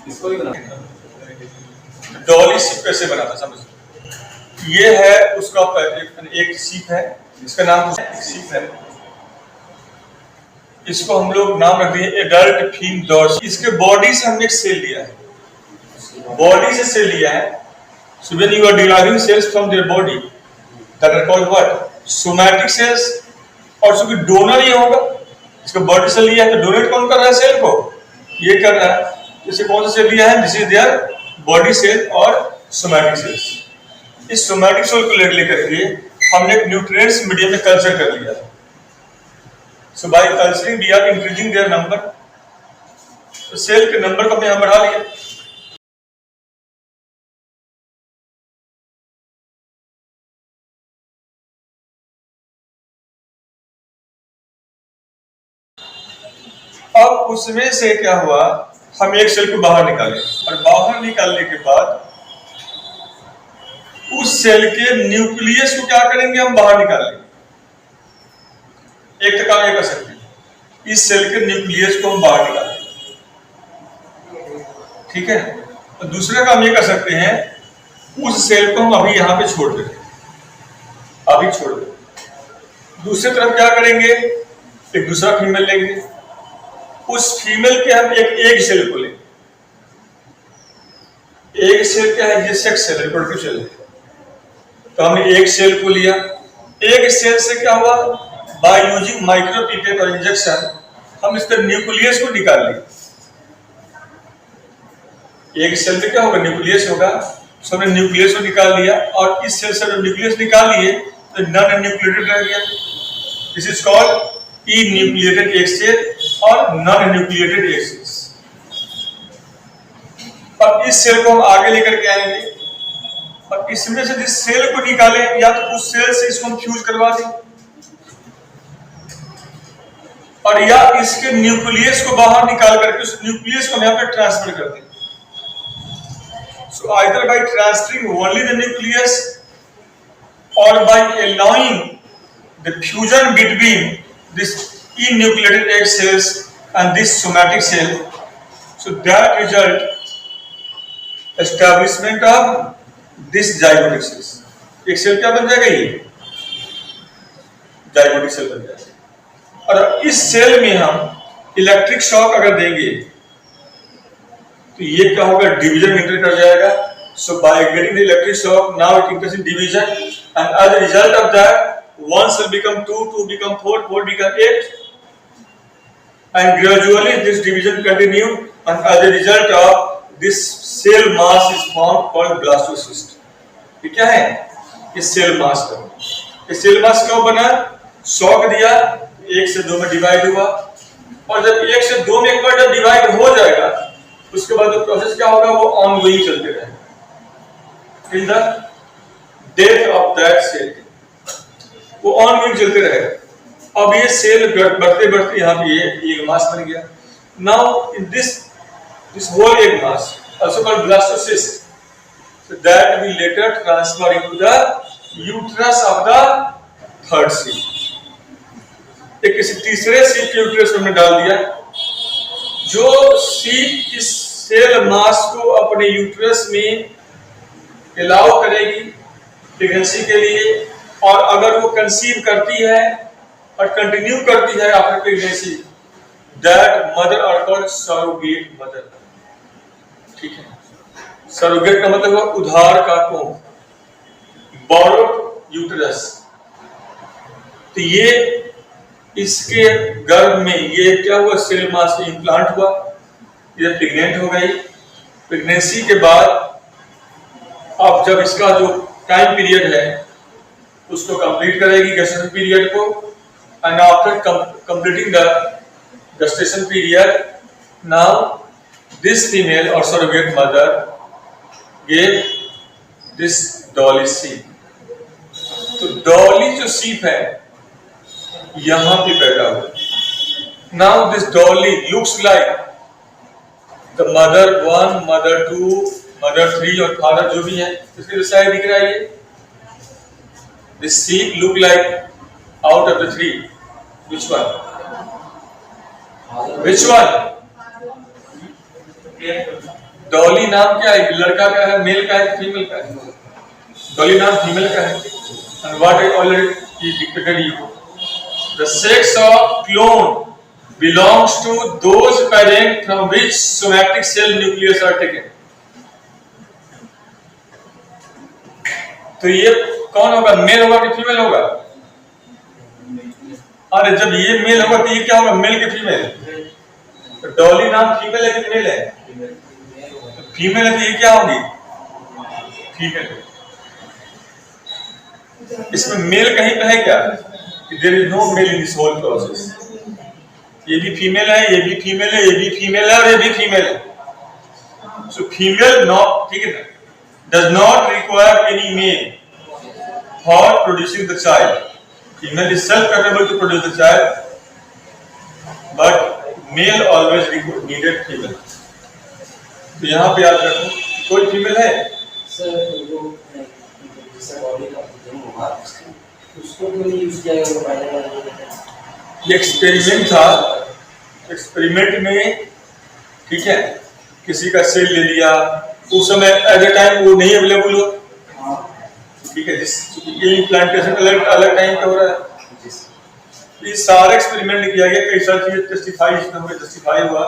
इसको भी बनाना। डॉली शिप कैसे बना था समझ। ये है उसका एक शिप है, इसका नाम शिप है। इसको हम लोग नाम रख दिए एडल्ट फीम डॉट। इसके बॉडी से हमने एक सेल लिया है, बॉडी से सेल लिया है। So when you are deriving cells from their body, that are called what? Somatic cells। और चूंकि डोनर ये होगा, इसका बॉडी से लिया है तो डोनेट कौन कर रहा है सेल को? ये कर रहा है। इसे कौन सा सेल लिया है? This is their body cell और सोमैटिक सेल्स। इस सोमैटिक सेल को लेकर के हमने एक न्यूट्रिएंट्स मीडियम में कल्चर कर लिया। So by culturing we are increasing their number. तो सेल के नंबर को हमने यहां बढ़ा लिया। अब उसमें से क्या हुआ, हम एक सेल को बाहर निकाले और बाहर निकालने के बाद उस सेल के न्यूक्लियस को क्या करेंगे, हम बाहर निकाल लेंगे। एक तो काम ये कर सकते हैं, इस सेल के न्यूक्लियस को हम बाहर निकाल लेंगे, ठीक है। और दूसरा काम ये कर सकते हैं, उस सेल को हम अभी यहां पे छोड़ देंगे, अभी छोड़ देंगे। दूसरी तरफ क्या करेंगे, एक दूसरा फीमेल लेंगे, उस फीमेल के हम एक सेल को लेंगे। एक सेल क्या है? ये सेक्स सेल, रिप्रोडक्टिव सेल है। तो हमने एक सेल को लिया, एक सेल से क्या हुआ, बाय यूजिंग माइक्रोपिपेट और इंजेक्शन हम इसका न्यूक्लियस को निकाल लिए। एक सेल में क्या होगा, न्यूक्लियस होगा। तो हमने न्यूक्लियस को निकाल लिया और इस सेल से जब न्यूक्लियस निकाल लिए तो नॉन न्यूक्लिएटेड रह गया। This is called enucleated egg cell और नॉन न्यूक्लिएटेड एग सेल्स। अब इस सेल को हम आगे लेकर के आएंगे और इसमें से जिस सेल को निकालें, या तो उस सेल से इसको हम फ्यूज करवा दें और या इसके न्यूक्लियस को बाहर निकाल करके उस न्यूक्लियस को हम यहाँ पे ट्रांसफर कर दें। So either by transferring only the nucleus or by allowing the fusion between this enucleated egg cells and this somatic cell, so that result establishment of this zygotic cells। एक cell क्या बन जाएगा, ये zygotic cell बन जाएगा। और इस cell में हम इलेक्ट्रिक शॉक अगर देंगे तो ये क्या होगा, डिवीजन इंटर कर जाएगा। So by getting the electric shock now it enters in division and as a result of that 1 cell become 2, 2 become 4, 4 become 8 and gradually this division continue and as a result of this cell mass is formed called blastocyst। ये क्या है, ये cell mass का। ये cell mass क्यों बना, shock दिया, 1 से 2 में डिवाइड हुआ और जब 1 से 2 में एक बार जब डिवाइड हो जाएगा उसके बाद जो प्रोसेस क्या होगा, वो ऑनगोइंग चलते रहेगा till the death of that cell, वो ऑनगोइंग चलते रहेगा। अब ये सेल बढ़ते बढ़ते यहाँ पे ये एग मास बन गया। Now in this whole egg mass also called blastocyst, so that will later transfer into the uterus of the third seed। एक किसी तीसरे सीड के यूट्रस में डाल दिया, जो सीड इस सेल मास को अपने यूट्रस में अलाउ करेगी प्रेगनेंसी के लिए, और अगर वो कंसीव करती है और कंटिन्यू करती है after pregnancy, that mother are called surrogate mother. ठीक है, सरोगेट का मतलब है उधार का कुंभ, बोरोड यूट्रस। तो ये इसके गर्भ में ये क्या हुआ, सेल मास इम्प्लांट हुआ, ये प्रेग्नेंट हो गई। प्रेगनेंसी के बाद अब जब इसका जो टाइम पीरियड है उसको कंप्लीट करेगी, गेस्टेशन पीरियड को, and after completing the gestation period now this female और surrogate mother gave this Dolly sheep. तो डॉली जो सीप है यहां पे पैदा हुआ। Now this Dolly looks like the mother 1, mother 2, mother 3 और फादर जो भी है, इसके जो साइड दिख रहा है ये, दिस सीप look like out of the 3 which one? Dolly नाम क्या है? लड़का का है, मेल का है, फीमेल का है? डॉली नाम फीमेल का है। And what I already dictated you. The sex of clone belongs to those parents from which somatic cell nucleus are taken. तो ये कौन होगा? मेल होगा कि फीमेल होगा? अरे जब ये मेल होगा तो ये क्या होगा? मेल के फीमेल? तो डॉली नाम फीमेल है कि मेल है? तो फीमेल है तो ये क्या होगी? फीमेल। इसमें मेल कहीं पे है क्या? There is no male in this whole process. ये भी फीमेल है, ये भी फीमेल है, ये भी फीमेल है और ये भी फीमेल है। सो फीमेल नॉट, ठीक है ना, does not require any male for producing the child. Female is self capable to produce the child, but male always needed female. तो यहाँ पे याद रखो, कोई फीमेल है? सर जो बॉडी का होगा उसको क्यों नहीं यूज किया गया? ये एक्सपेरिमेंट था। एक्सपेरिमेंट में, ठीक है, किसी का सेल ले लिया, उस समय एट ए टाइम वो नहीं अवेलेबल हो, ठीक है, ये इम्प्लांटेशन अलग अलग टाइम पे हो रहा है। ये सारा एक्सपेरिमेंट किया गया, कई सारी चीजें जस्टिफाई हुआ।